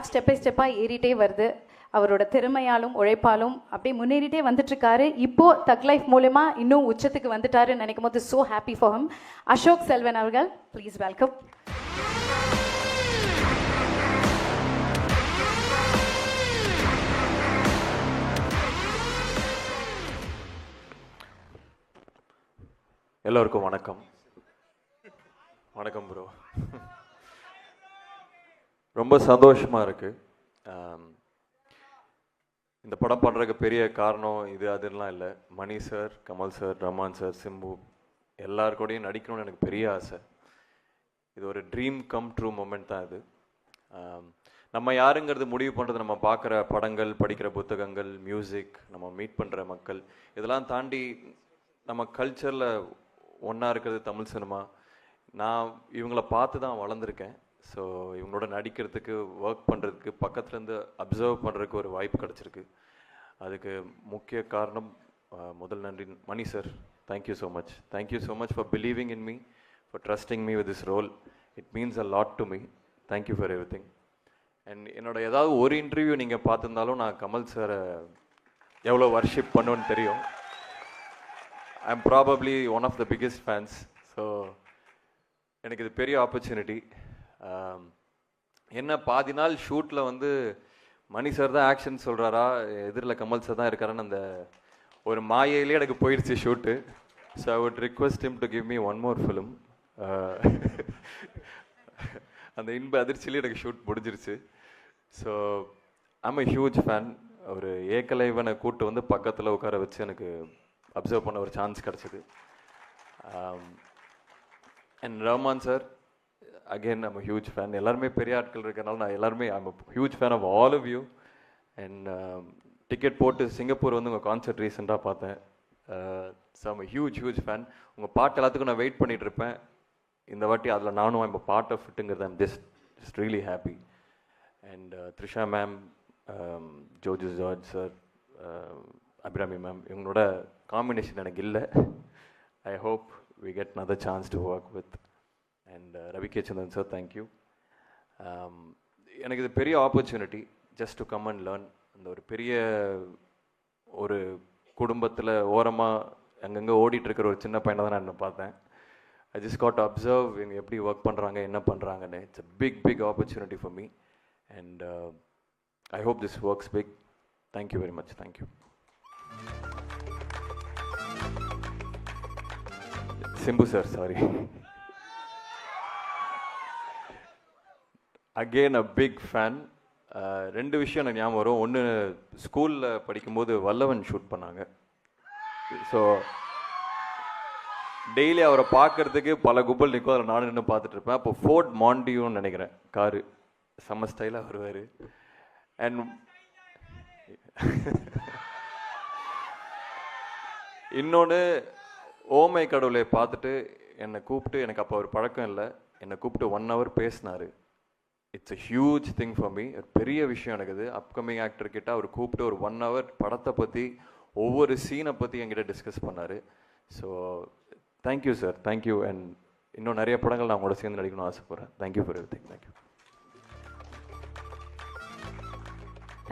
Step by ஸ்டெப்பாக ஏறிட்டே வருது. அவரோட திறமையாலும் உழைப்பாலும் அப்படியே முன்னேறிட்டே வந்துட்டு இருக்காரு. இப்போ தக் லைஃப் மூலமா இன்னும் உச்சத்துக்கு வந்துட்டாருன்னு நினைக்கும் போது so happy for him. Ashok Selvan அவர்கள், ப்ளீஸ் வெல்கம். எல்லோருக்கும் வணக்கம். வணக்கம் ப்ரோ. ரொம்ப சந்தோஷமாக இருக்குது. இந்த படம் பண்ணுறதுக்கு பெரிய காரணம் இது அதெல்லாம் இல்லை. Mani sir, Kamal sir, Rahman sir, Simbu எல்லாருக்கூடையும் நடிக்கணும்னு எனக்கு பெரிய ஆசை. இது ஒரு ட்ரீம் கம் ட்ரூ மூமெண்ட் தான் இது. நம்ம யாருங்கிறது முடிவு பண்ணுறது நம்ம பார்க்குற படங்கள், படிக்கிற புத்தகங்கள், மியூசிக், நம்ம மீட் பண்ணுற மக்கள், இதெல்லாம் தாண்டி நம்ம கல்ச்சரில் ஒன்றா இருக்கிறது தமிழ் சினிமா. நான் இவங்களை பார்த்து தான் வளர்ந்துருக்கேன். ஸோ இவங்களோட நடிக்கிறதுக்கு, ஒர்க் பண்ணுறதுக்கு, பக்கத்துலேருந்து அப்சர்வ் பண்ணுறதுக்கு ஒரு வாய்ப்பு கிடச்சிருக்கு. அதுக்கு முக்கிய காரணம் முதல் நன்றி Mani sir. Thank you so much. Thank you so much for believing in me, for trusting me with this role. It means a lot to me. Thank you for everything. And என்னோட ஏதாவது ஒரு இன்டர்வியூ நீங்கள் பார்த்துருந்தாலும் நான் கமல் சாரை எவ்வளோ வர்ஷிப் பண்ணுவேன்னு தெரியும். I am probably one of the biggest fans. So எனக்கு இது பெரிய ஆப்பர்ச்சுனிட்டி. என்ன பாதி நாள் ஷூட்டில் வந்து மணி சார் தான் ஆக்ஷன் சொல்கிறாரா, எதிரில் கமல் சார் தான் இருக்காரான்னு அந்த ஒரு மாயையிலே எனக்கு போயிடுச்சு shoot. So I would request him to give me one more film. அந்த இன்ப அதிர்ச்சியிலே எனக்கு ஷூட் முடிஞ்சிருச்சு. So I'm a huge fan. ஒரு ஏகலைவனை கூட்டு வந்து பக்கத்தில் உட்கார வச்சு எனக்கு அப்சர்வ் பண்ண ஒரு சான்ஸ் கிடச்சிது. And Rahman sir, again I'm huge fan. எல்லாருமே பெரிய ஆட்கள் இருக்கிறனால நான் எல்லாருமே I'm huge fan of all of you. And ticket போட்டு சிங்கப்பூர் வந்து உங்கள் கான்சர்ட் ரீசெண்டாக பார்த்தேன். So I'm huge fan. உங்கள் பாட்டு எல்லாத்துக்கும் நான் வெயிட் பண்ணிகிட்டு இருப்பேன். இந்த வாட்டி அதில் நானும் ஐம் பார்ட் ஆஃப் இட்டுங்கிறது I'm just really happy. And Trisha ma'am, Joju George sir, Abhirami ma'am, இவங்களோட காம்பினேஷன் எனக்கு இல்லை. I hope we get another chance to work with. And Ravi K Chandran sir, thank you. எனக்கு இது பெரிய opportunity just to come and learn. அந்த ஒரு பெரிய ஒரு குடும்பத்தில் ஓரமாக அங்கங்கே ஓடிட்டுருக்கிற ஒரு சின்ன பையனை தான் நான் இன்னும் பார்த்தேன். I just got to observe இவங்க எப்படி ஒர்க் பண்ணுறாங்க, என்ன பண்ணுறாங்கன்னு. It's a big opportunity for me. And I hope this works big. Thank you very much. Thank you. Simbu sir, sorry. Again a big fan. ரெண்டு விஷயம் எனக்கு ஞாபகம் வரும். ஒன்று, ஸ்கூலில் படிக்கும்போது வல்லவன் ஷூட் பண்ணாங்க. ஸோ டெய்லி அவரை பார்க்கறதுக்கு பல கும்பல் நிற்கும். அதில் நானும் நின்று பார்த்துட்டு இருப்பேன். அப்போ ஃபோர்ட் மாண்டியூன்னு நினைக்கிறேன், காரு செம்ம ஸ்டைலாக வருவார். அண்ட் இன்னொன்று, ஓமை கடவுளை பார்த்துட்டு என்னை கூப்பிட்டு, எனக்கு அப்போ ஒரு பழக்கம் இல்லை, என்னை கூப்பிட்டு 1 hour பேசினார். It's a huge thing for me. ஒரு பெரிய விஷயம் எனக்கு இது. அப்கமிங் ஆக்டர் கிட்ட அவர் கூப்பிட்டு ஒரு 1 hour படத்தை பற்றி, ஒவ்வொரு சீனை பற்றி என்கிட்ட டிஸ்கஸ் பண்ணார். So thank you sir, thank you. And இன்னும் நிறைய படங்கள் நான் உங்களோட சேர்ந்து நடிக்கணும்னு ஆசைப்பட்றேன். Thank you for everything. Thank you.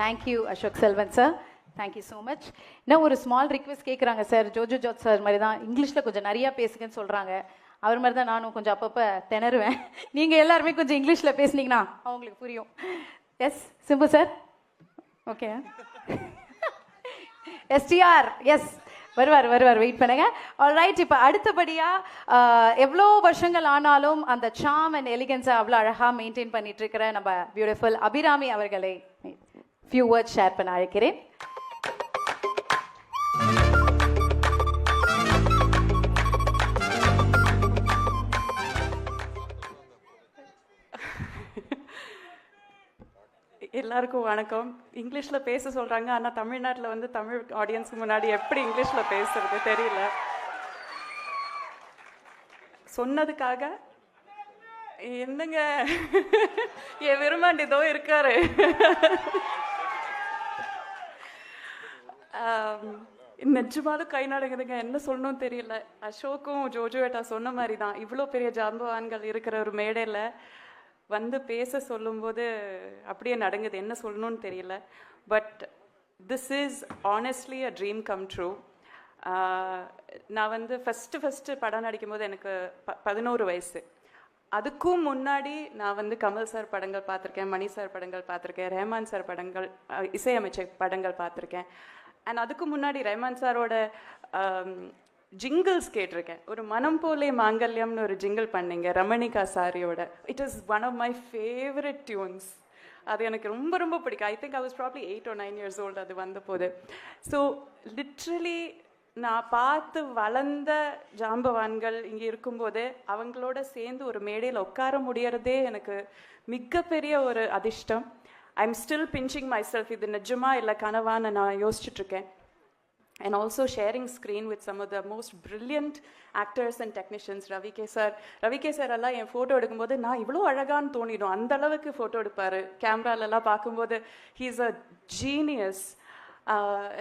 Thank you Ashok Selvan sir. Thank you so much. இன்னும் ஒரு ஸ்மால் ரிக்வெஸ்ட் கேட்குறாங்க சார். ஜோஜு ஜார்ஜ் சார் மாதிரி தான் இங்கிலீஷில் கொஞ்சம் நிறையா பேசுங்கன்னு சொல்கிறாங்க. அவர் மாதிரி தான் நானும் கொஞ்சம் அப்பப்போ திணறுவேன். நீங்கள் எல்லாருமே கொஞ்சம் இங்கிலீஷில் பேசுனீங்கன்னா அவங்களுக்கு புரியும். Yes Simbu sir, okay. STR, yes வருவார், வெயிட் பண்ணுங்க. ஆல்ரைட், இப்போ அடுத்தபடியாக எவ்வளோ வருஷங்கள் ஆனாலும் அந்த சாம் அண்ட் எலிகன்ஸை அவ்வளோ அழகாக மெயின்டைன் பண்ணிட்டு இருக்கிற நம்ம பியூட்டிஃபுல் அபிராமி அவர்களை ஃபியூ வேர்ட்ஸ் ஷேர் பண்ண அழைக்கிறேன். எல்லாருக்கும் வணக்கம். இங்கிலீஷில் பேச சொல்கிறாங்க, ஆனால் தமிழ்நாட்டில் வந்து தமிழ் ஆடியன்ஸுக்கு முன்னாடி எப்படி இங்கிலீஷில் பேசுறது தெரியல. சொன்னதுக்காக என்னங்க என் விரும்பாண்டி இதோ இருக்காரு. நிஜமாலும் கை நடக்குதுங்க, என்ன சொல்லணும்னு தெரியல. அசோக்கும் ஜோஜோ ஏட்டா சொன்ன மாதிரி தான், இவ்வளோ பெரிய ஜாம்பவான்கள் இருக்கிற ஒரு மேடையில் வந்து பேச சொல்லும்போது அப்படியே நடுங்குது, என்ன சொல்லணும்னு தெரியல. But this is honestly a dream come true. நான் வந்து ஃபஸ்ட்டு படம் நடிக்கும்போது எனக்கு 11 வயசு. அதுக்கும் முன்னாடி நான் வந்து கமல் சார் படங்கள் பார்த்துருக்கேன், மணி சார் படங்கள் பார்த்துருக்கேன், ரஹ்மான் சார் படங்கள், இசையமைச்ச படங்கள் பார்த்துருக்கேன். அண்ட் அதுக்கு முன்னாடி ரஹ்மான் சாரோட ஜிங்கிள்ஸ் கேட்டிருக்கேன். ஒரு மனம் போலே மாங்கல்யம்னு ஒரு ஜிங்கிள் பண்ணீங்க ரமணிகா சாரியோட. It is one of my favourite tunes. அது எனக்கு ரொம்ப ரொம்ப பிடிக்கும். I think I was probably 8 or 9 years old அது வந்த போது. ஸோ லிட்ரலி நான் பார்த்து வளர்ந்த ஜாம்பவான்கள் இங்கே இருக்கும்போது அவங்களோட சேர்ந்து ஒரு மேடையில் உட்கார முடியறதே எனக்கு மிகப்பெரிய ஒரு அதிர்ஷ்டம். I am still pinching my self, இது நிஜமா இல்லை கனவான்னு நான் யோசிச்சுட்ருக்கேன். And also sharing screen with some of the most brilliant actors and technicians. Ravi K sir எல்லாம் என் ஃபோட்டோ எடுக்கும்போது நான் இவ்வளோ அழகான்னு தோணிடும். அந்த அளவுக்கு ஃபோட்டோ எடுப்பார். கேமராலெல்லாம் பார்க்கும்போது he is a genius.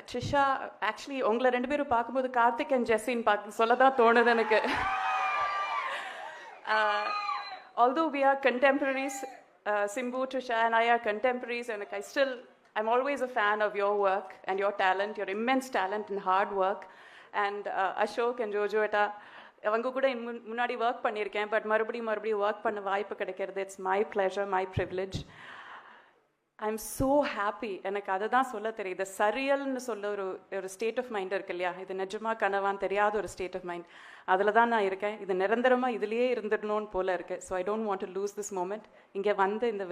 Trisha, actually உங்களை 2 பேரும் பார்க்கும்போது கார்த்திக் அண்ட் ஜெஸ்ஸின்னு சொல்ல தான் தோணுது எனக்கு. Although we are contemporaries, Simbu, Trisha and I are contemporaries, and I'm always a fan of your work and your talent, your immense talent and hard work. And Ashok and Jojo Etta, அவங்க கூட முன்னாடி work பண்ணியிருக்கேன், but மறுபடியும் work பண்ண வாய்ப்பு கிடைக்கிறது. It's my pleasure, my privilege. I am so happy. எனக்கு அதை தான் சொல்ல தெரியுது. சரியல்னு சொல்ல ஒரு ஸ்டேட் ஆஃப் மைண்ட் இருக்கு இல்லையா, இது நிஜமா கனவான்னு தெரியாத ஒரு ஸ்டேட் ஆஃப் மைண்ட். அதில் தான் நான் இருக்கேன். இது நிரந்தரமாக இதுலேயே இருந்துடணும்னு போல இருக்குது. So I don't want to lose this moment. இங்கே வந்து இந்த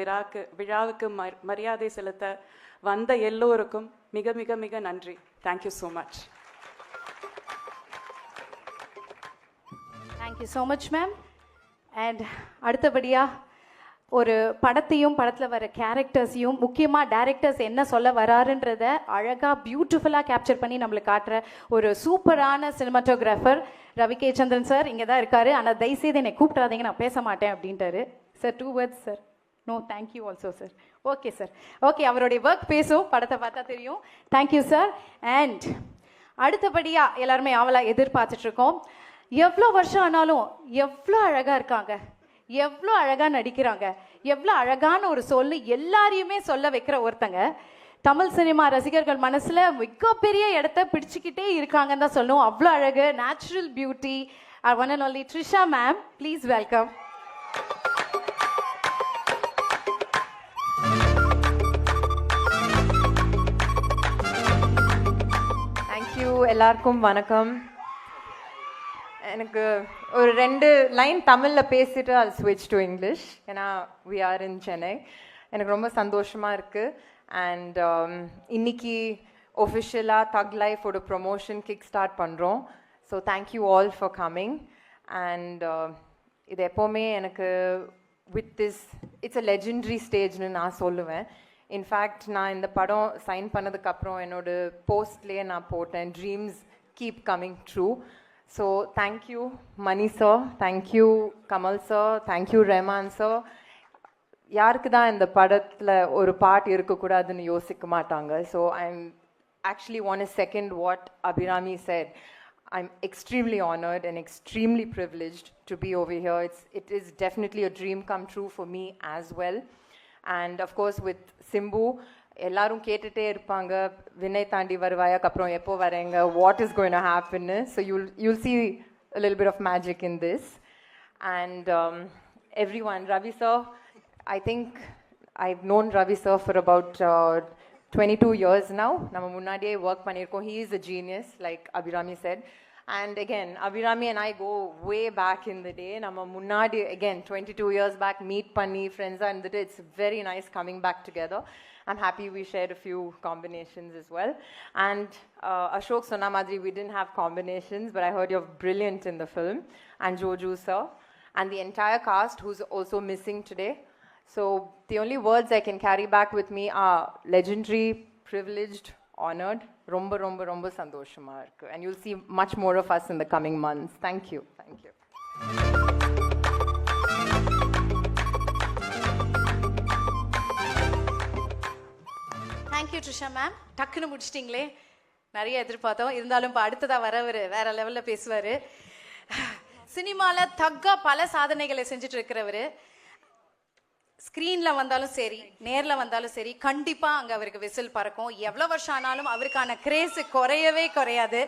விழாவுக்கு மரியாதை செலுத்த வந்த எல்லோருக்கும் மிக மிக மிக நன்றி. Thank you so much. Thank you so much ma'am. And அடுத்தபடியாக ஒரு படத்தையும் படத்தில் வர கேரக்டர்ஸையும் முக்கியமாக டைரக்டர்ஸ் என்ன சொல்ல வராருன்றத அழகாக பியூட்டிஃபுல்லாக கேப்சர் பண்ணி நம்மளுக்கு காட்டுற ஒரு சூப்பரான சினிமாட்டோகிராஃபர் ரவி கே சந்திரன் சார் இங்கே தான் இருக்காரு. ஆனால் தயவுசெய்து என்னை கூப்பிட்றாதீங்க, நான் பேச மாட்டேன் அப்படின்ட்டாரு sir. 2 words sir. No, thank you also sir. Okay sir, okay, அவருடைய ஒர்க் பேசும், படத்தை பார்த்தா தெரியும். Thank you sir. அண்ட் அடுத்தபடியாக எல்லாருமே ஆவலாக எதிர்பார்த்துட்ருக்கோம். எவ்வளோ வருஷம் ஆனாலும் எவ்வளோ அழகாக இருக்காங்க, எவ்வளோ அழகாக நடிக்கிறாங்க, எவ்வளோ அழகான ஒரு சொல்லு எல்லாரையுமே சொல்ல வைக்கிற ஒருத்தங்க தமிழ் சினிமா ரசிகர்கள் மனசில் மிகப்பெரிய இடத்த பிடிச்சிக்கிட்டே இருக்காங்கன்னு தான் சொல்லணும். அவ்வளோ அழகு, natural beauty. One and only Trisha ma'am, please welcome. Thank you. எல்லாருக்கும் வணக்கம். எனக்கு ஒரு 2 லைன் தமிழில் பேசிட்டு அது ஸ்விட்ச் டு இங்கிலீஷ். ஏன்னா வி ஆர் இன் சென்னை. எனக்கு ரொம்ப சந்தோஷமாக இருக்குது. அண்ட் இன்னைக்கு ஒஃபிஷியலாக தக் லைஃபோட ப்ரொமோஷன் கிக் ஸ்டார்ட் பண்ணுறோம். So thank you all for coming. And இது எப்போவுமே எனக்கு with this it's a legendary ஸ்டேஜ்னு நான் சொல்லுவேன். இன்ஃபேக்ட் நான் இந்த படம் சைன் பண்ணதுக்கப்புறம் என்னோட போஸ்ட்லேயே நான் போட்டேன், dreams keep coming true. So thank you Mani sir, thank you Kamal sir, thank you Rahman sir. யாருக்கு தான் இந்த படத்தில் ஒரு பாட்டு இருக்கக்கூடாதுன்னு யோசிக்க மாட்டாங்க. So I'm actually want to second what Abhirami said. I'm extremely honored and extremely privileged to be over here. It is definitely a dream come true for me as well. And of course with Simbu, எல்லாரும் கேட்டுட்டே இருப்பாங்க, வினய் தாண்டி வருவாயாக்கு அப்புறம் எப்போ வரேங்க, what is going to happen. So you'll see a little bit of magic in this. And everyone, Ravi sir, I think I've known Ravi sir for about 22 years now. நம்ம முன்னாடியே work பண்ணியிருக்கோம். He is a genius, like Abhirami said. And again, Abhirami and I go way back in the day. நம்ம முன்னாடி again 22 years back meet பண்ணி friends and it's very nice coming back together. I'm happy we shared a few combinations as well. And Ashok sonna madri, we didn't have combinations, but I heard you're brilliant in the film. And Joju sir and the entire cast who's also missing today. So the only words I can carry back with me are legendary, privileged, honored. Romba romba romba sandoshama irukku. And you'll see much more of us in the coming months. Thank you. Thank you. Thank you Trisha ma'am. டக்குன்னு முடிச்சிட்டிங்களே, நிறைய எதிர்பார்த்தோம். இருந்தாலும் இப்போ அடுத்ததாக வரவர் வேற லெவலில் பேசுவார். சினிமாவில் தக்கா பல சாதனைகளை செஞ்சுட்டு இருக்கிறவர். ஸ்க்ரீன்ல வந்தாலும் சரி நேர்ல வந்தாலும் சரி கண்டிப்பா அங்க அவருக்கு விசில் பறக்கும். எவ்வளவு வருஷம் ஆனாலும் அவருக்கான கிரேஸ் குறையவே குறையாது.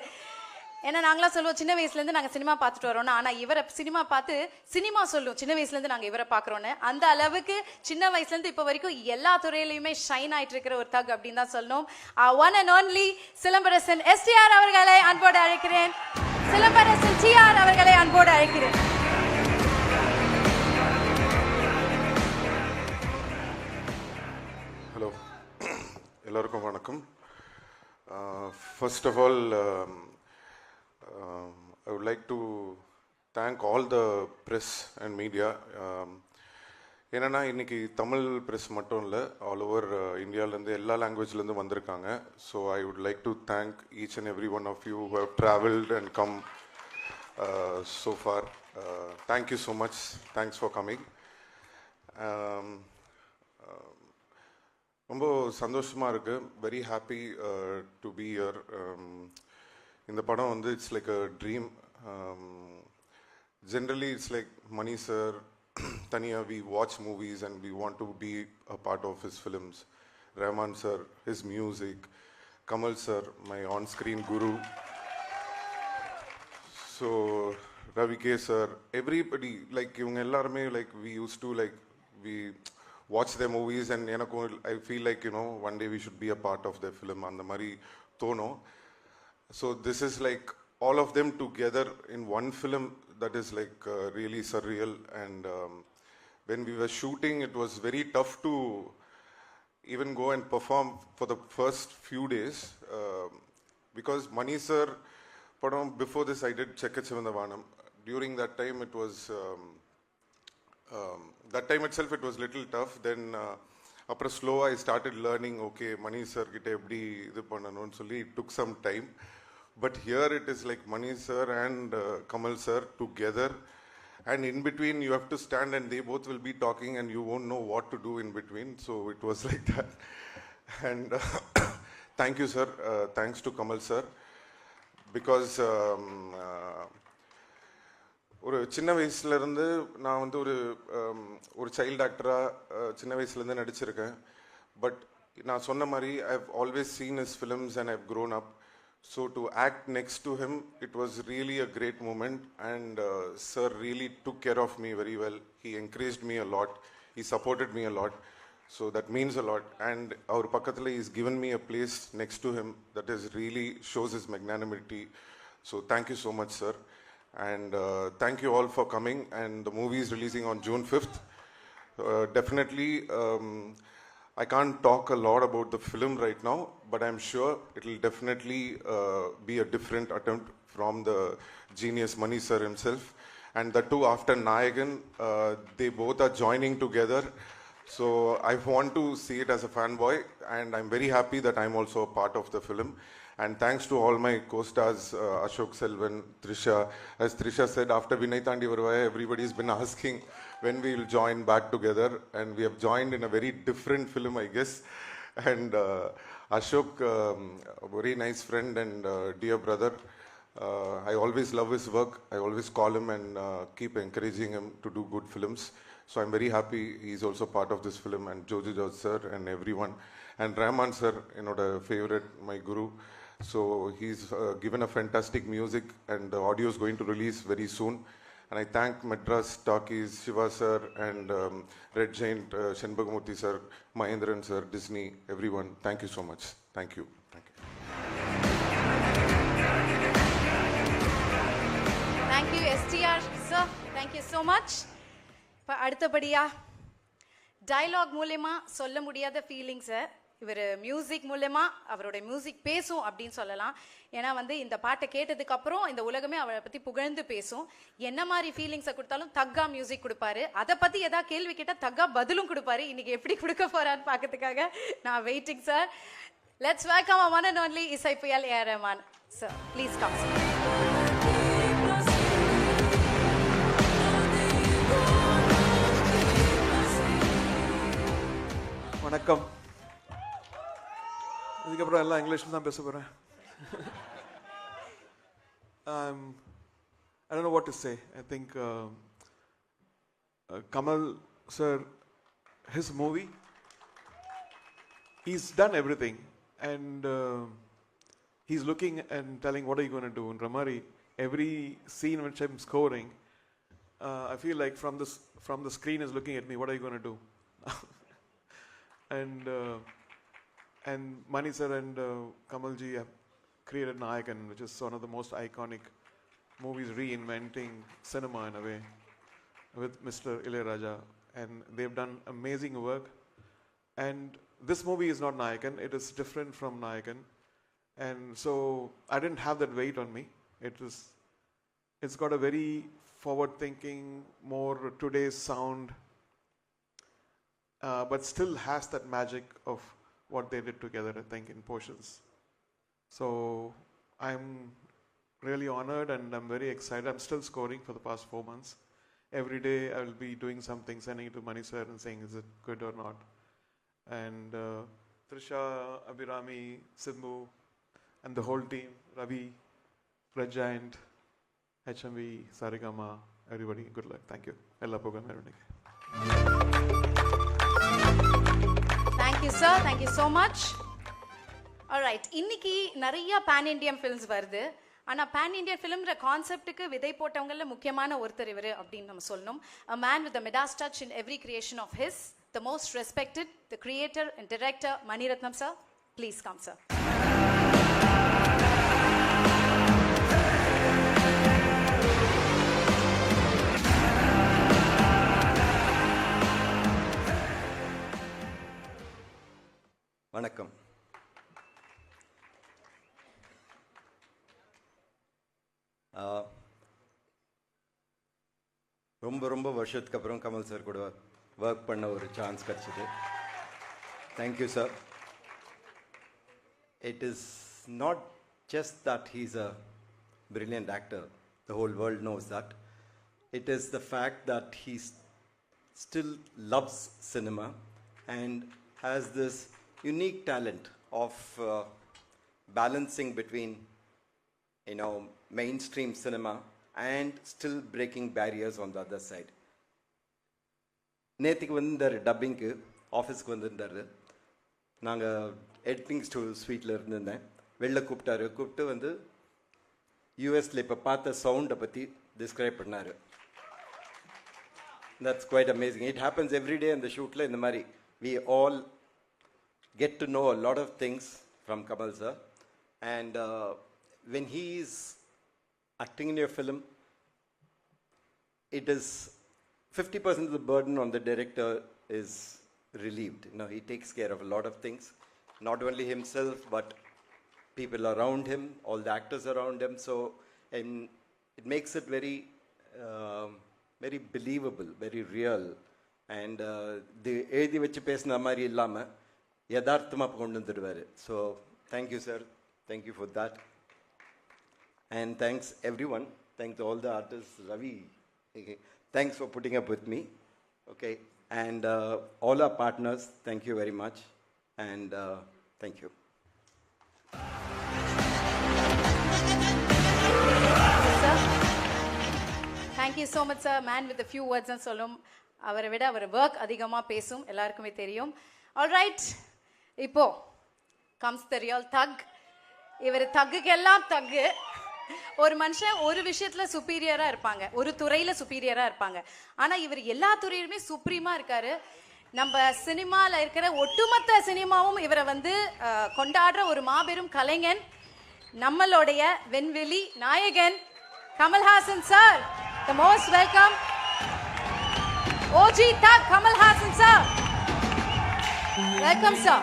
ஏன்னா நாங்களாம் சொல்லுவோம் சின்ன வயசுல இருந்து நாங்க சினிமா பார்த்துட்டு வரோம்னா, ஆனா இவரை சினிமா பார்த்து சினிமா சொல்லும் சின்ன வயசுல இருந்து நாங்க இவரை பாக்குறோம்னு. அந்த அளவுக்கு சின்ன வயசுல இருந்து இப்ப வரைக்கும் எல்லா துறையிலுமே ஷைன் ஆயிட்டு இருக்கிற ஒரு தக் அப்படின்னு தான் சொல்லணும். One and only Silambarasan STR அவர்களை அன்போடு அழைக்கிறேன். சிலம்பரசன் TR அவர்களை அன்போடு அழைக்கிறேன். ஹலோ, எல்லாருக்கும் வணக்கம். First of all, I would like to thank all the press and media. ஏன்னா இன்னைக்கு தமிழ் ப்ரெஸ் மட்டும் இல்லை, ஆல் ஓவர் இந்தியாவிலேருந்து எல்லா லாங்குவேஜ்லேருந்து வந்திருக்காங்க. So I would like to thank each and every one of you who have travelled and come so far. Thank you so much. Thanks for coming. ரொம்ப சந்தோஷமாக இருக்குது. Very happy to be here. இந்த படம் வந்து it's like a dream. Generally it's like Mani sir தனியாக we watch movies and we want to be a part of his films. Rahman sir, his music, Kamal sir, my on screen guru. So Ravi K sir, everybody like இவங்க எல்லாருமே like we use to like we watch their movies and எனக்கும் I feel like one day we should be a part of their film அந்த மாதிரி தோணும். So this is like all of them together in one film that is like really surreal. And when we were shooting it was very tough to even go and perform for the first few days because Mani sir padam before this I did Chekka Chivanda Vaanam. During that time it was that time itself it was little tough. Then after slow I started learning, okay, Mani sir kitta eppadi idu pannanum solli it took some time. But here it is like Mani sir and Kamal sir together, and in between you have to stand and they both will be talking and you won't know what to do in between. So it was like that. And thank you sir, thanks to Kamal sir because ஒரு சின்ன வயசுலேருந்து நான் வந்து ஒரு child ஆக்டராக சின்ன வயசுலேருந்து நடிச்சிருக்கேன். பட் நான் சொன்ன மாதிரி I have always seen his films and I have grown up. So to act next to him it was really a great moment. And sir really took care of me very well. He encouraged me a lot, he supported me a lot. So that means a lot. And அவர் பக்கத்தில் is given me a place next to him that is really shows is magnanimity. So thank you so much sir. And thank you all for coming. And the movie is releasing on June 5th. Definitely I can't talk a lot about the film right now, but I'm sure it will definitely be a different attempt from the genius Mani sir himself. And the two after Nayagan, they both are joining together. So I want to see it as a fanboy, and I'm very happy that I'm also a part of the film. And thanks to all my co-stars, Ashok Selvan, Trisha. As Trisha said, after Vinay Thandi Varuvaya, everybody's been asking when we will join back together. And we have joined in a very different film, I guess. And Ashok, a very nice friend and dear brother. I always love his work. I always call him and keep encouraging him to do good films. So I'm very happy he's also part of this film. And Jojo George sir and everyone. And Rahman sir, favorite, my guru. So he's given a fantastic music and the audio is going to release very soon. And I thank Madras Talkies, Shiva sir and Red Giant, Shenbagamurthy sir, Mahendran sir, Disney, everyone. Thank you so much. Thank you. Thank you. Thank you STR sir. Thank you so much. இப்போ அடுத்தபடியா dialogue மூலமா சொல்ல முடியாத ஃபீலிங்ஸை இவர் music மூலமா அவரோட music பேசும் அப்படின்னு சொல்லலாம். ஏன்னா வந்து இந்த பாட்டை கேட்டதுக்கு அப்புறம் இந்த உலகமே அவரை பத்தி புகழ்ந்து பேசும். என்ன மாதிரி ஃபீலிங்ஸை கொடுத்தாலும் தக்கா மியூசிக் கொடுப்பாரு. அதை பத்தி ஏதாவது கேள்வி கேட்டா தக்கா பதிலும் கொடுப்பாரு. இன்னைக்கு எப்படி கொடுக்க போறான்னு பார்க்கறதுக்காக நான் waiting sir. Let's welcome our one and only இசை புயல் A.R. Rahman sir. Please come sir. வணக்கம். இதுக்கப்புறம் எல்லாம் இங்கிலீஷில் தான் பேச போகிறேன். I don't know what to say. I think Kamal sir his movie. He's done everything, and he's looking and telling, "What are you going to do?" And Ramari, every scene which I'm scoring, I feel like from the screen is looking at me. What are you going to do? And Mani sir and Kamalji have created Nayakan, which is one of the most iconic movies reinventing cinema in a way, with Mr. Ilayaraja, and they've done amazing work. And this movie is not Nayakan; it is different from Nayakan, and so I didn't have that weight on me. It's got a very forward-thinking, more today's sound, but still has that magic of what they did together, I think, in portions. So I'm really honored and I'm very excited. I'm still scoring for the past 4 months. Every day I will be doing something, sending it to Mani sir and saying, is it good or not? And Trisha, Abhirami, Sidhu, and the whole team, Ravi, Red Giant, HMV, Sarigama, everybody, good luck. Thank you. Ella Pogan Merunik. Thank you, sir. Thank you so much. All right. இன்னைக்கு நிறைய pan Indian films வருது. ஆனா pan Indian filmற கான்செப்ட்டுக்கு விதை போட்டவங்கல முக்கியமான ஒருத்தர் இவரு அப்படின்னு நம்ம சொல்லணும். A man with a Midas touch in every creation of his, the most respected, the creator and director Mani Ratnam sir. Please come, sir. வணக்கம். ரொம்ப வருஷத்துக்கு அப்புறம் கமல் சார் கூட ஒர்க் பண்ண ஒரு சான்ஸ் கிடச்சிது. Thank you sir. It is not just that he's a brilliant actor, the whole world knows that. It is the fact that he still loves cinema and has this unique talent of balancing between, mainstream cinema and still breaking barriers on the other side. நேற்றுக்கு வந்திருந்தார், டப்பிங்க்கு ஆஃபீஸ்க்கு வந்திருந்தார். நாங்கள் editing ஸ்வீட்டில் இருந்திருந்தேன். வெளில கூப்பிட்டு வந்து யூஎஸில் இப்போ பார்த்த சவுண்டை பற்றி டிஸ்கிரைப் பண்ணார். That's quite amazing. It happens everyday அந்த ஷூட்டில் இந்த மாதிரி. We all get to know a lot of things from Kamal sir, and when he is acting in your film, it is 50% of the burden on the director is relieved. He takes care of a lot of things, not only himself but people around him, all the actors around him. So it makes it very very believable, very real, and the எழுதி வச்சு பேசின மாதிரி இல்லாமல் யதார்த்தமாக கொண்டு வந்துடுவார். So thank you sir, thank you for that. And thanks every one. Thanks all the artist. Ravi, thanks for putting up with me. Okay, and all our partners, thank you very much, and thank you. Thank you so much, sir. Man with a few words and சொல்லும். அவரை விட அவர் work அதிகமாக பேசும், எல்லாருக்குமே தெரியும். All right. இப்போ comes the real thug. இவர் தக்குக்கெல்லாம் தக்கு. ஒரு மனுஷன் ஒரு விஷயத்துல சுப்பீரியரா இருப்பாங்க, ஒரு துறையில சுப்பீரியரா இருப்பாங்க. ஆனா இவர் எல்லா துறையிலுமே சுப்ரீமா இருக்காரு. நம்ம சினிமால இருக்கிற ஒட்டுமொத்த சினிமாவும் இவரை வந்து கொண்டாடுற ஒரு மாபெரும் கலைஞன், நம்மளுடைய வெண்வெளி நாயகன் Kamal Haasan sir. The most welcome OG Thug Kamalhasan sir. Welcome, sir.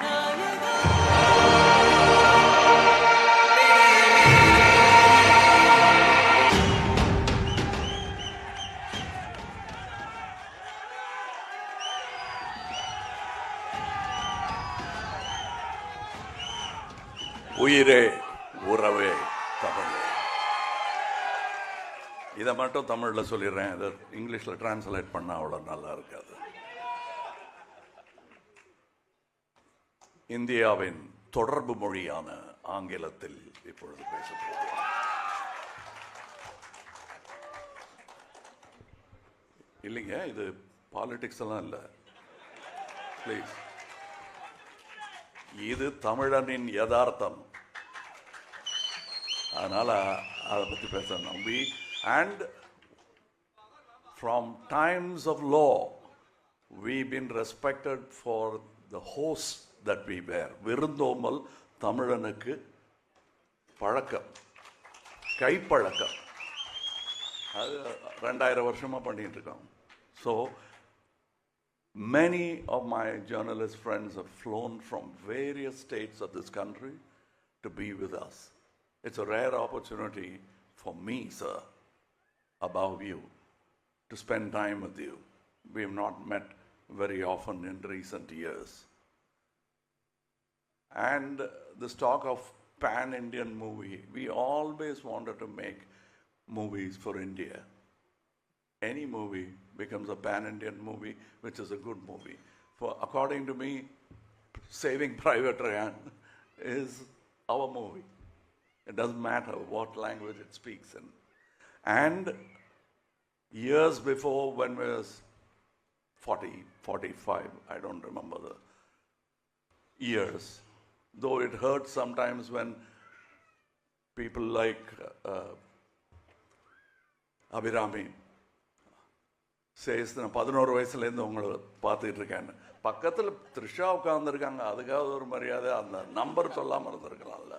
உயிரே உறவே தமிழே. இதை மட்டும் தமிழில் சொல்லிடுறேன், இதை இங்கிலீஷில் டிரான்ஸ்லேட் பண்ணால் அவ்வளோ நல்லா இருக்காது. இந்தியாவின் தொடர்பு மொழியான ஆங்கிலத்தில் இப்பொழுது பேசப்படுகிறேன். இல்லைங்க, இது பாலிடிக்ஸ் எல்லாம் இல்லை. ப்ளீஸ். இது தமிழனின் யதார்த்தம். அதனால் அதை பற்றி பேசணும். And from times of law, we've been respected for the hosts that we wear. விருந்தோம்பல் தமிழனுக்கு பழக்கம், கைப்பழக்கம். அது 2000 வருஷமாக பண்ணிட்டு இருக்கோம். So many of my journalist friends have flown from various states of this country to be with us. It's a rare opportunity for me, sir, above you, to spend time with you. We have not met very often in recent years. And this talk of pan-Indian movie, we always wanted to make movies for India. Any movie becomes a pan-Indian movie, which is a good movie. According to me, Saving Private Ryan is our movie. It doesn't matter what language it speaks in. And years before, when we was 40, 45, I don't remember the years, though it hurts sometimes when people like Abhirami says, நான் 11 வயசுலேருந்து உங்களை பார்த்துட்டு இருக்கேன்னு. பக்கத்தில் த்ரிஷா உட்காந்துருக்காங்க, அதுக்காக ஒரு மரியாதை, அந்த நம்பர் சொல்லாமல் இருந்திருக்கலாம்ல.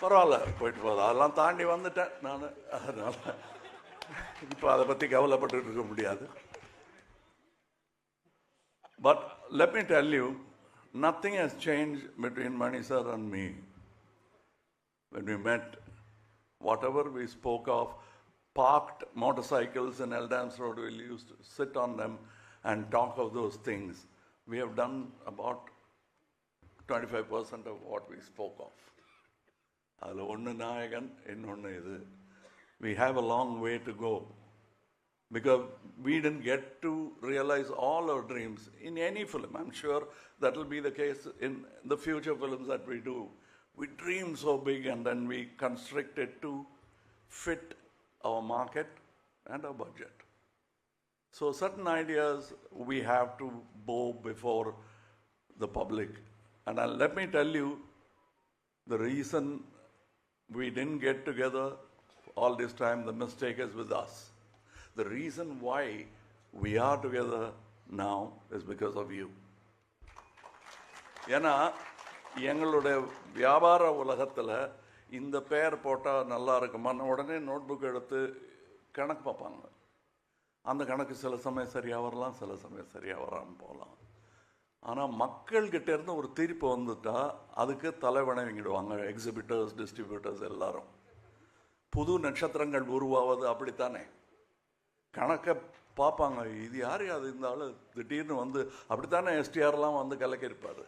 பரவாயில்ல, போயிட்டு போகுது. அதெல்லாம் தாண்டி வந்துட்டேன் நான். அதனால் இப்போ அதை பற்றி கவலைப்பட்டு இருக்க முடியாது. But let me tell you, nothing has changed between Mani sir and me. When we met, whatever we spoke of, parked motorcycles in Eldams Road, we used to sit on them and talk of those things. We have done about 25% of what we spoke of. அதில் ஒன்று நாயகன், இன்னொன்று இது. We have a long way to go because we didn't get to realize all our dreams in any film. I'm sure that will be the case in the future films that we do. We dream so big and then we constrict it to fit our market and our budget. So certain ideas we have to bow before the public. And let me tell you, the reason we didn't get together all this time, the mistake is with us. The reason why we are together now is because of you. ஏன்னா எங்களுடைய வியாபார உலகத்தில் இந்த பேர் போட்டால் நல்லா இருக்குமான்னு உடனே நோட் புக் எடுத்து கணக்கு பார்ப்பாங்க. அந்த கணக்கு சில சமயம் சரியாக வரலாம், சில சமயம் சரியாக வராமல் போகலாம். ஆனால் மக்கள்கிட்டேருந்து ஒரு தீர்ப்பு வந்துட்டால் அதுக்கு தலைவணங்கிடுவாங்க எக்ஸிபிட்டர்ஸ், டிஸ்ட்ரிபியூட்டர்ஸ் எல்லாரும். புது நட்சத்திரங்கள் உருவாவது அப்படித்தானே. கணக்கை பார்ப்பாங்க, இது யார் அது இந்த ஆள் திடீர்னு வந்து அப்படித்தானே எஸ்டிஆர்லாம் வந்து கலக்கியிருப்பார்.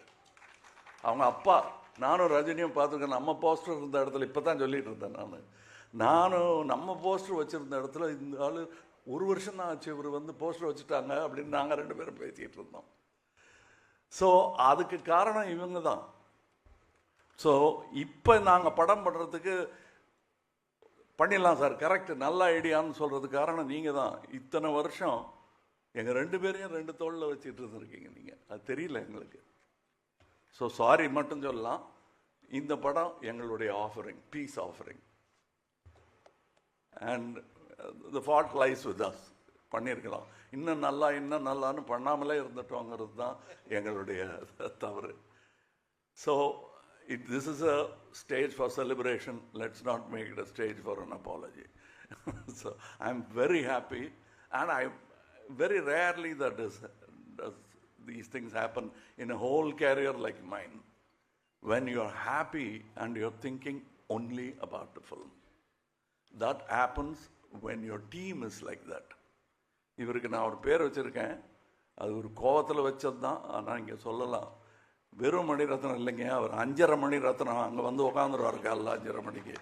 அவங்க அப்பா, நானும் ரஜினியும் பார்த்துருக்கேன். நம்ம போஸ்டர் இருந்த இடத்துல இப்போ தான் சொல்லிகிட்டு இருந்தேன் நானும் நம்ம போஸ்டர் வச்சுருந்த இடத்துல இந்த ஆள் 1 வருஷம் தான் ஆச்சு இவர் வந்து போஸ்டர் வச்சுட்டாங்க அப்படின்னு நாங்கள் 2 பேரும் பேசிகிட்டு இருந்தோம். ஸோ அதுக்கு காரணம் இவங்க தான். ஸோ இப்போ நாங்கள் படம் பண்ணுறதுக்கு பண்ணிடலாம் சார், கரெக்ட், நல்ல ஐடியான்னு சொல்கிறதுக்கு காரணம் நீங்கள் தான். இத்தனை வருஷம் எங்கள் 2 பேரையும் 2 தோளில் வச்சுட்டு இருந்துருக்கீங்க நீங்கள். அது தெரியல எங்களுக்கு. ஸோ சாரி மட்டும் சொல்லலாம். இந்த படம் எங்களுடைய offering, piece offering. And the fault lies with us. பண்ணியிருக்கலாம், இன்னும் நல்லான்னு பண்ணாமலே இருந்துட்டோங்கிறது தான் எங்களுடைய தவறு. So this is a stage for celebration. Let's not make it a stage for an apology. So I'm very happy, and I very rarely does these things happen in a whole career like mine, when you're happy and you're thinking only about the film. That happens when your team is like that. இவருக்கு நான் ஒரு பேர் வச்சுருக்கேன், அது ஒரு கோவத்தில் வச்சது தான். ஆனால் இங்கே சொல்லலாம், வெறும் மணிரத்னம் இல்லைங்க, அவர் 5:30 மணி ரத்னம். அங்கே வந்து உட்காந்துருவார் காலைல 5:30 மணிக்கு.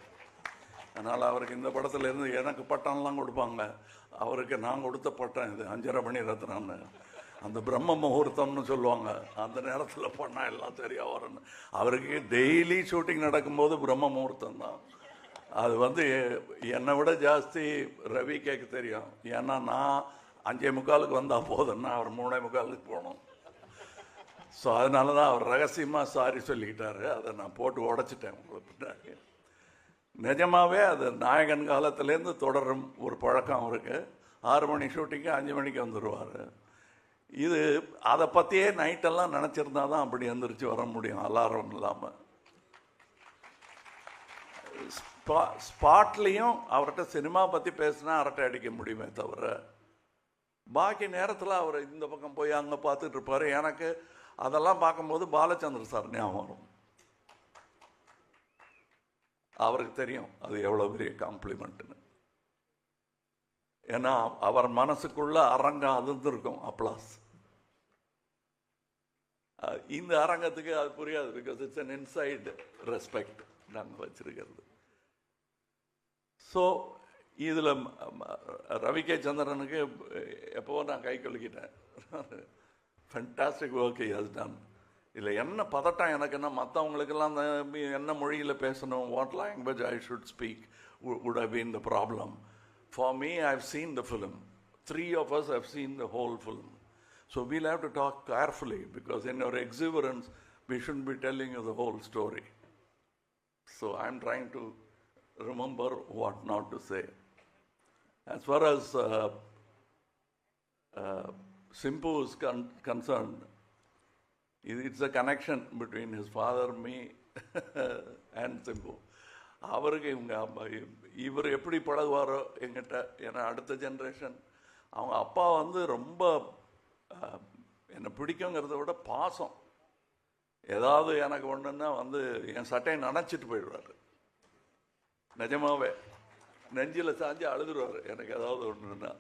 அதனால் அவருக்கு இந்த படத்தில் இருந்து எனக்கு பட்டம்லாம் கொடுப்பாங்க, அவருக்கு நான் கொடுத்த பட்டம் இது 5:30 மணி ரத்னம்னு. அந்த பிரம்ம முகூர்த்தம்னு சொல்லுவாங்க, அந்த நேரத்தில் பண்ணால் எல்லாம் சரியாக வரணும். அவருக்கு டெய்லி ஷூட்டிங் நடக்கும்போது பிரம்ம முகூர்த்தம் தான். அது வந்து என்னை விட ஜாஸ்தி ரவி கேட்க தெரியும். ஏன்னா நான் 5:45 வந்தால் போதும்னா அவர் 3:45 போகணும். ஸோ அதனால தான் அவர் ரகசியமாக சாரி சொல்லிக்கிட்டாரு. அதை நான் போட்டு உடச்சிட்டேன் உங்களுக்கு பின்னாடி. நிஜமாகவே அது நாயகன் காலத்துலேருந்து தொடரும் ஒரு பழக்கம் அவருக்கு. 6 மணி ஷூட்டிங்கு 5 மணிக்கு வந்துடுவார். இது அதை பற்றியே நைட்டெல்லாம் நினச்சிருந்தா தான் அப்படி எந்திரிச்சு வர முடியும் அலாரம் இல்லாமல். ஸ்பாட்லேயும் அவர்கிட்ட சினிமா பற்றி பேசினா அரட்டை அடிக்க முடியுமே தவிர, பாக்கி நேரத்தில் அவர் இந்த பக்கம் போய் அங்கே பார்த்துட்டு இருப்பார். எனக்கு அதெல்லாம் பார்க்கும்போது பாலச்சந்தர் சார் ஞாபகம் வரும். அவருக்கு தெரியும் அது எவ்வளோ பெரிய காம்ப்ளிமெண்ட்டுன்னு. ஏன்னா அவர் மனசுக்குள்ள அரங்கம் அதிர்ந்திருக்கும் அப்ளாஸ். இந்த அரங்கத்துக்கு அது புரியாது. Because it's an inside respect நாங்கள் வச்சிருக்கிறது. ஸோ இதில் ரவி கே சந்திரனுக்கு எப்போவோ நான் கை கொலுக்கிட்டேன். Fantastic work has done. இதில் என்ன பதட்டம் எனக்குன்னா, மற்றவங்களுக்கெல்லாம் என்ன மொழியில் பேசணும், what language I should speak would have been the problem. For me, I've seen the film. 3 of us have seen the whole film. So we'll have to talk carefully, because in our exuberance, we shouldn't be telling you the whole story. So I'm trying to remember what not to say. As far as Simpu is concerned, it's a connection between his father, me, and Simpu. அவருக்கு இவர் எப்படி பழகுவாரோ எங்கிட்ட, ஏன்னா அடுத்த generation. அவங்க அப்பா வந்து ரொம்ப என்னை பிடிக்குங்கிறத விட பாசம். ஏதாவது எனக்கு ஒன்றுன்னா வந்து என் சட்டையை நனைச்சிட்டு போயிடுவார். நிஜமாவே நெஞ்சில் சாஞ்சு அழுதுருவார் எனக்கு ஏதாவது ஒன்றுன்னா.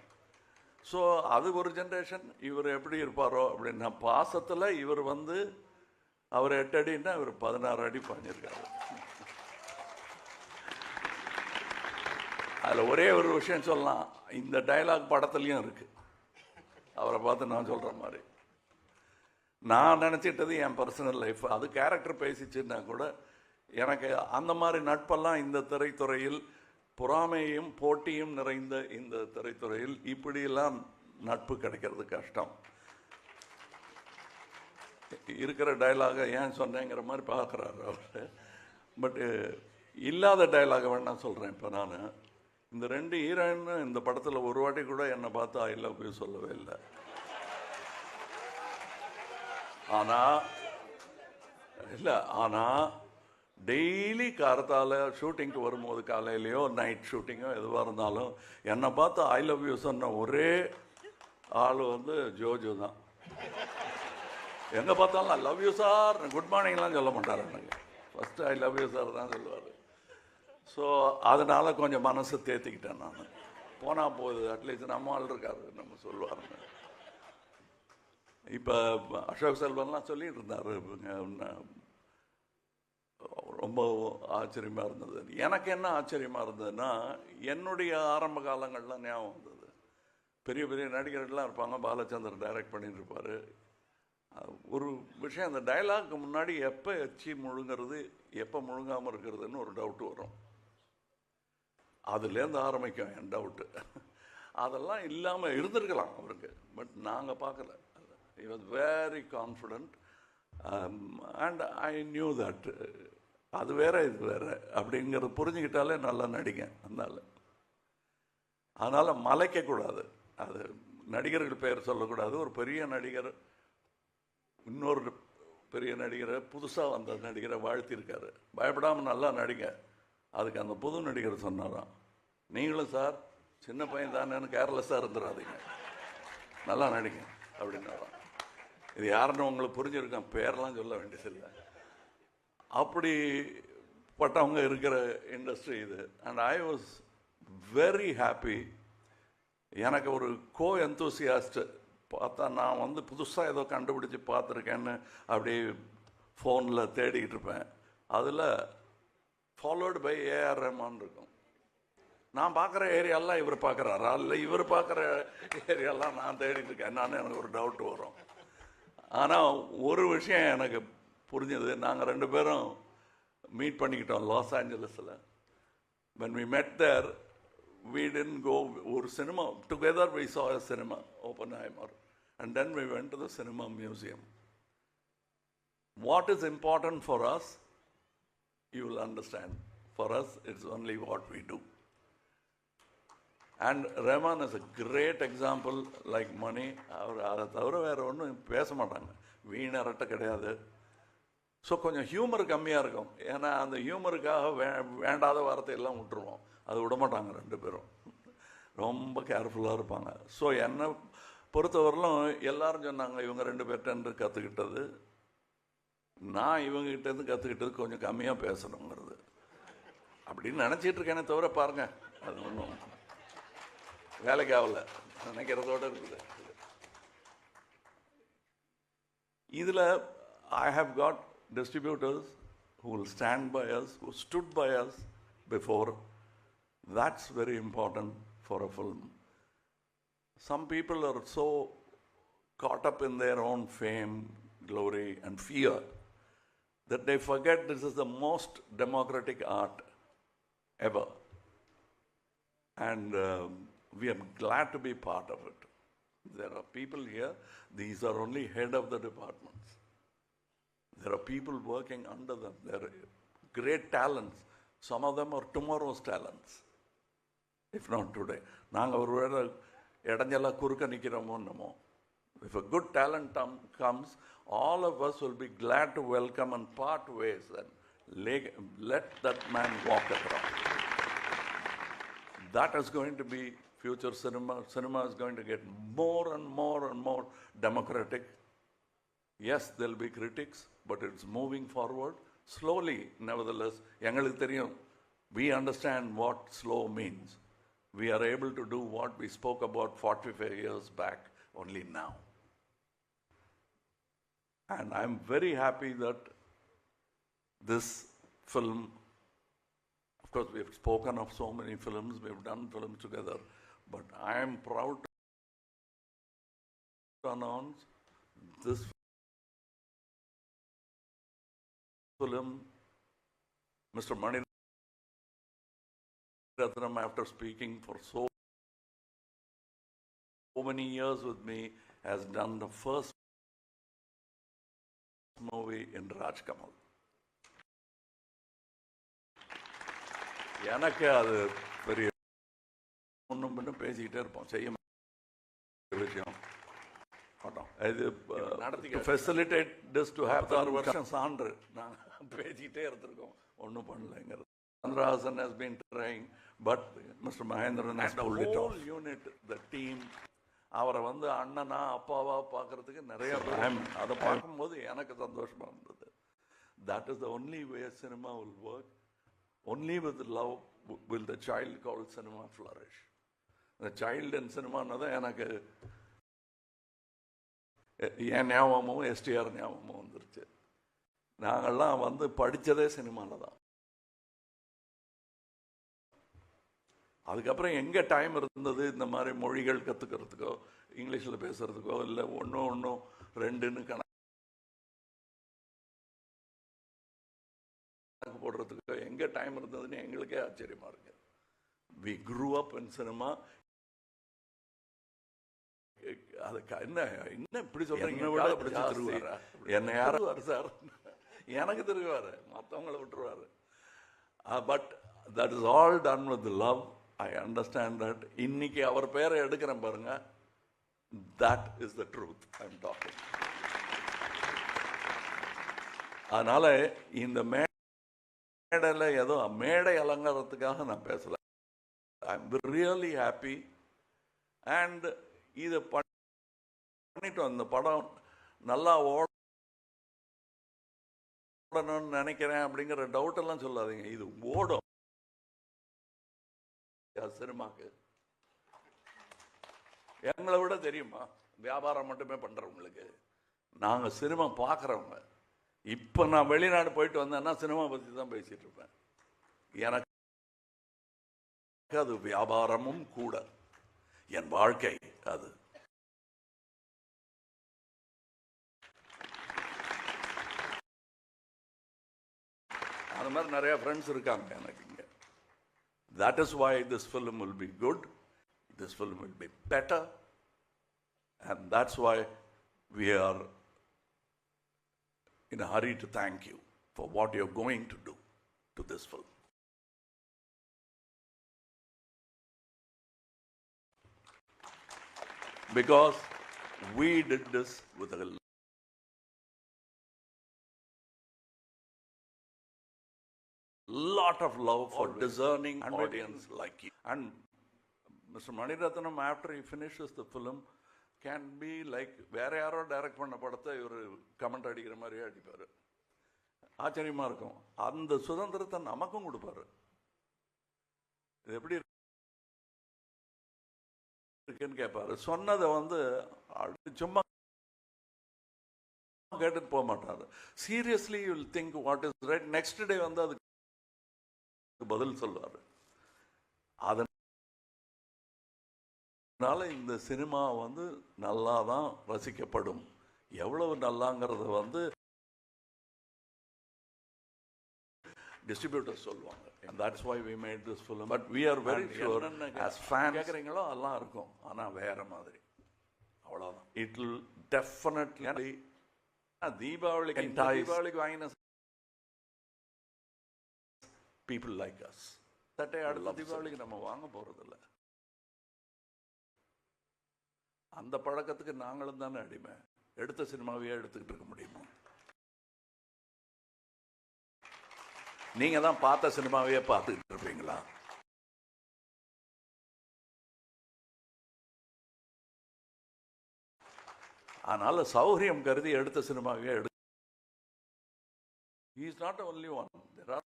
ஸோ அது ஒரு ஜென்ரேஷன். இவர் எப்படி இருப்பாரோ அப்படின்னா, பாசத்தில் இவர் வந்து அவர் 8 அடின்னா இவர் 16 அடி பாஞ்சிருக்காரு. அதில் ஒரே ஒரு விஷயம் சொல்லலாம், இந்த டைலாக் படத்துலையும் இருக்குது. அவரை பார்த்து நான் சொல்கிற மாதிரி நான் நினச்சிட்டது என் பர்சனல் லைஃப். அது கேரக்டர் பேசிச்சுன்னா கூட எனக்கு அந்த மாதிரி நட்பெல்லாம் இந்த திரைத்துறையில், பொறாமையும் போட்டியும் நிறைந்த இந்த திரைத்துறையில் இப்படியெல்லாம் நட்பு கிடைக்கிறது கஷ்டம். இருக்கிற டைலாகை ஏன் சொன்னேங்கிற மாதிரி பார்க்குறாரு அவர். பட்டு இல்லாத டைலாகை வேணா சொல்கிறேன். இப்போ நான் இந்த 2 ஹீரோயின் இந்த படத்தில் ஒரு வாட்டி கூட என்னை பார்த்து ஐ லவ் யூ சொல்லவே இல்லை. ஆனால் டெய்லி காரத்தால் ஷூட்டிங்க்கு வரும்போது, காலையிலையோ நைட் ஷூட்டிங்கோ எதுவாக இருந்தாலும் என்னை பார்த்து ஐ லவ் யூ சொன்ன ஒரே ஆள் வந்து ஜோஜோ தான். எங்கே பார்த்தாலும் I love you sir, good மார்னிங்லாம் சொல்ல மாட்டார் எனக்கு. First I love you sir தான் சொல்லுவார். ஸோ அதனால் கொஞ்சம் மனசை தேத்திக்கிட்டேன் நான். போனால் போகுது, அட்லீஸ்ட் நம்ம ஆள் இருக்காரு நம்ம சொல்லுவாருன்னு. இப்போ அசோக் செல்வன்லாம் சொல்லிட்டு இருந்தார், ரொம்ப ஆச்சரியமாக இருந்தது. எனக்கு என்ன ஆச்சரியமாக இருந்ததுன்னா, என்னுடைய ஆரம்ப காலங்கள்லாம் ஞாபகம் வந்தது. பெரிய பெரிய நடிகர்கள்லாம் இருப்பாங்க, பாலச்சந்தர் டைரக்ட் பண்ணிட்டு இருப்பார். ஒரு விஷயம், அந்த டைலாக்கு முன்னாடி எப்போ எச்சி முழுங்கிறது எப்போ முழுங்காமல் இருக்கிறதுன்னு ஒரு டவுட் வரும். அதுலேருந்து ஆரம்பிக்கும் என் டவுட்டு. அதெல்லாம் இல்லாமல் இருந்திருக்கலாம் அவருக்கு, பட் நாங்கள் பார்க்கல. he was very confident and I knew that அது வேற இது வேற அப்படிங்கிறது புரிஞ்சுக்கிட்டாலே நல்லா நடிங்க. அதனால் மலைக்கக்கூடாது. அது நடிகர்கள் பெயர் சொல்லக்கூடாது. ஒரு பெரிய நடிகர் இன்னொரு பெரிய நடிகரை, புதுசாக வந்த நடிகரை வாழ்த்திருக்காரு, பயப்படாமல் நல்லா நடிங்க. அதுக்கு அந்த புது நடிகர் சொன்னாராம், நீங்களும் சார் சின்ன பையன் தானேன்னு கேர்லெஸ்ஸாக இருந்துடாதீங்க, நல்லா நடிங்க அப்படின்னாராம். இது யாருன்னு உங்களுக்கு புரிஞ்சிருக்கேன், பேரெல்லாம் சொல்ல வேண்டியதில்லை. அப்படிப்பட்டவங்க இருக்கிற இண்டஸ்ட்ரி இது. And I was very happy. எனக்கு ஒரு கோ எந்தூசியாஸ்ட் பார்த்தா, நான் வந்து புதுசாக ஏதோ கண்டுபிடிச்சி பார்த்துருக்கேன்னு அப்படியே ஃபோனில் தேடிக்கிட்டு இருப்பேன். அதில் ஃபாலோடு பை ஏஆர் ரஹ்மான் இருக்கும். நான் பார்க்குற ஏரியாலாம் இவர் பார்க்குறாரா, இல்லை இவர் பார்க்குற ஏரியாலாம் நான் தேடிட்டு இருக்கேன். எனக்கு ஒரு டவுட் வரும். ஆனால் ஒரு விஷயம் எனக்கு புரிஞ்சது, நாங்கள் 2 பேரும் மீட் பண்ணிக்கிட்டோம் லாஸ் ஏஞ்சலஸில். when we met there, we didn't go ஒரு cinema together, we saw a cinema, Oppenheimer, and then we went to the cinema museum. what is important for us, you will understand. For us, it's only what we do. And Rahman is a great example, like Mani. அவர் அதை தவிர வேறு ஒன்றும் பேச மாட்டாங்க, வீணரட்டை கிடையாது. So கொஞ்சம் humour கம்மியாக இருக்கும், ஏன்னா அந்த ஹியூமருக்காக வேண்டாத வார்த்தையெல்லாம் விட்டுருவோம், அது விட மாட்டாங்க ரெண்டு பேரும், ரொம்ப கேர்ஃபுல்லாக இருப்பாங்க. ஸோ என்னை பொறுத்தவரையிலும் எல்லாரும் சொன்னாங்க இவங்க ரெண்டு பேர்கிட்ட கற்றுக்கிட்டது, நான் இவங்ககிட்டேருந்து கற்றுக்கிட்டது கொஞ்சம் கம்மியாக பேசணுங்கிறது அப்படின்னு நினச்சிட்டு இருக்கேனே தவிர பாருங்கள், அது ஒன்றும் வேலைக்கு ஆகல, நினைக்கிறதோடு இருக்குது. இதில் I have got distributors who will stand by us, who stood by us before. That's very important for a film. Some people are so caught up in their own fame, glory and fear that they forget this is the most democratic art ever. And we are glad to be part of it. There are people here, these are only head of the departments. There are people working under them. They are great talents. Some of them are tomorrow's talents, if not today. நாங்கள் ஒரு வேளை இடைஞ்சலாக குறுக்க நிற்கிறோமோ என்னமோ. If a good talent comes, all of us will be glad to welcome and part ways and let that man walk around. That is going to be future cinema. Cinema is going to get more and more and more democratic. Yes, there will be critics, but it's moving forward slowly. Nevertheless, எங்களுக்கு தெரியும், we understand what slow means. We are able to do what we spoke about 45 years back only now. And I'm very happy that this film, of course we have spoken of so many films, we have done films together, but I am proud to announce this film, Mr. Mani Ratnam, after speaking for so many years with me, has done the first movie in Rajkamal. எனக்கு அது பெரிய ஒன்றும் பண்ண பேசிக்கிட்டே இருப்போம், செய்ய விஷயம் மாட்டோம். இது ஃபெசிலிட்டேட் திஸ் டு ஹேவ் 6 வருஷம் சான்று நாங்கள் பேசிக்கிட்டே இருந்திருக்கோம், ஒன்றும் பண்ணலைங்கிறது. Chandra has been trying, but Mr. Mahendran has pulled it off. The whole unit, the team, அவரை வந்து அண்ணனா அப்பாவா பார்க்கறதுக்கு நிறைய அதை பார்க்கும்போது எனக்கு சந்தோஷமாக இருந்தது. That is the only way cinema will work. Only with love will the child called cinema flourish. The child in cinema தான் எனக்கு என் ஞாபகமும் எஸ்டிஆர் ஞாபகமும் வந்துருச்சு. நாங்கள்லாம் வந்து படித்ததே சினிமாவில் தான். அதுக்கப்புறம் எங்கே டைம் இருந்தது இந்த மாதிரி மொழிகள் கற்றுக்கிறதுக்கோ, இங்கிலீஷில் பேசுகிறதுக்கோ, இல்லை ஒன்றும் 2ன்னு கணக்கு போடுறதுக்கோ எங்கே டைம் இருந்ததுன்னு எங்களுக்கே ஆச்சரியமாக இருக்கு. We grew up in cinema. அதுக்கு என்ன இப்படி சொல்கிறீங்க, என்னை யாரும் சார் எனக்கு திருவார், மற்றவங்களை விட்டுருவார். But that is all done with love. I understand that. இன்னைக்கு அவர் பேரை எடுக்கிறேன் பாருங்க, that is the truth I'm talking. அதனால இந்த மேடையில் ஏதோ மேடை அலங்காரத்துக்காக நான் பேசல. I'm really happy. and இதை பண்ணிட்டோம். இந்த படம் நல்லா ஓடணும்னு நினைக்கிறேன் அப்படிங்கிற டவுட் எல்லாம் சொல்லாதீங்க, இது ஓடும். சினிமாக்கு எங்களை விட தெரியுமா, வியாபாரம் மட்டுமே பண்றவங்களுக்கு, நாங்க சினிமா பார்க்குறவங்க. இப்போ நான் வெளிநாடு போயிட்டு வந்தேன்னா சினிமா பற்றி தான் பேசிட்டு இருப்பேன். எனக்கு அது வியாபாரமும் கூட, என் வாழ்க்கை அது. அது மாதிரி நிறைய ஃப்ரெண்ட்ஸ் இருக்காங்க எனக்கு இங்கே. That is why this film will be good, this film will be better, and that's why we are in a hurry to thank you for what you're going to do to this film. Because we did this with a lot of love for discerning audience like you. And Mr. Maniratnam, after he finishes the film, can be like வேற யாரோ direct பண்ண படத்தை இவர் comment அடிக்கிற மாதிரியே அடிப்பார். ஆச்சரியமா இருக்கும். அந்த சுதந்திரத்தை நமக்கும் கொடுப்பாரு. இது எப்படி இருக்குன்னு கேட்பாரு. சொன்னதை வந்து சும்மா கேட்டுட்டு போக மாட்டாரு. Seriously you will think what is right. Next day வந்து அதுக்கு பதில் சொல்வார். அதனால இந்த சினிமா வந்து நல்லா தான் ரசிக்கப்படும். எவ்வளவு நல்லாங்கிறத வந்து டிஸ்ட்ரிபியூட்டர்ஸ் சொல்லுவாங்க. And that's why we made this film. But we are very sure as fans கேட்குறீங்களோ எல்லாம் இருக்கும். ஆனால் வேற மாதிரி அவ்வளோதான். It will definitely தீபாவளிக்கு வாங்கின people like us. சட்டை அடுத்த தீபாவளிக்கு நம்ம வாங்க போகிறதில்ல. அந்த பழக்கத்துக்கு நாங்களும் தானே அடிமை. எடுத்த சினிமாவையே எடுத்துக்கிட்டு இருக்க முடியுமா? நீங்க தான் பார்த்த சினிமாவையே பார்த்துக்கிட்டு இருப்பீங்களா? அதனால சௌகரியம் கருதி எடுத்த சினிமாவையே He is not the only one. There are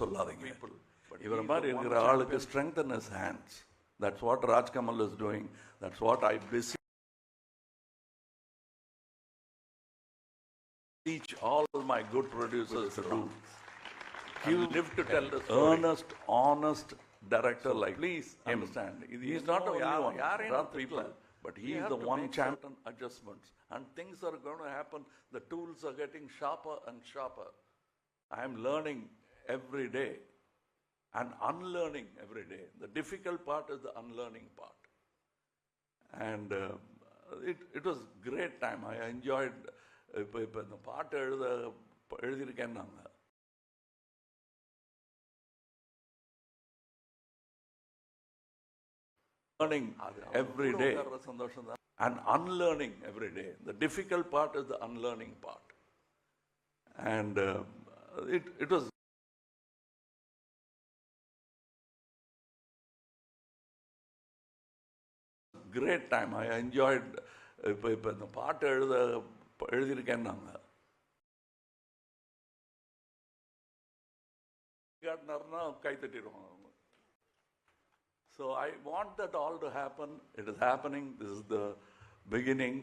சொல்லாதீங்க. இவர மாதிரி இருக்கிற ஆளுக்கு strengthen his hands. That's what Raj Kamal is doing. That's what I teach all my good producers to do. You live to tell the story. Earnest, honest director like, please understand. He is not the only one. There are people, but he is the one champion adjustments. And things are going to happen. The tools are getting sharper and sharper. I am learning every day and unlearning every day. The difficult part is the unlearning part. And it was great time. I enjoyed. இப்போ இந்த பாட்டு எழுதியிருக்கேன் நாங்கள். Learning every day சந்தோஷம் தான். And unlearning every day. The difficult part is the unlearning part. And it was great time. I enjoyed. இப்போ இந்த பாட்டு எழுதியிருக்கேன் நாங்கள். காட்டினார்னா கை தட்டிடுவோம். So I want that all to happen. It is happening. This is the beginning.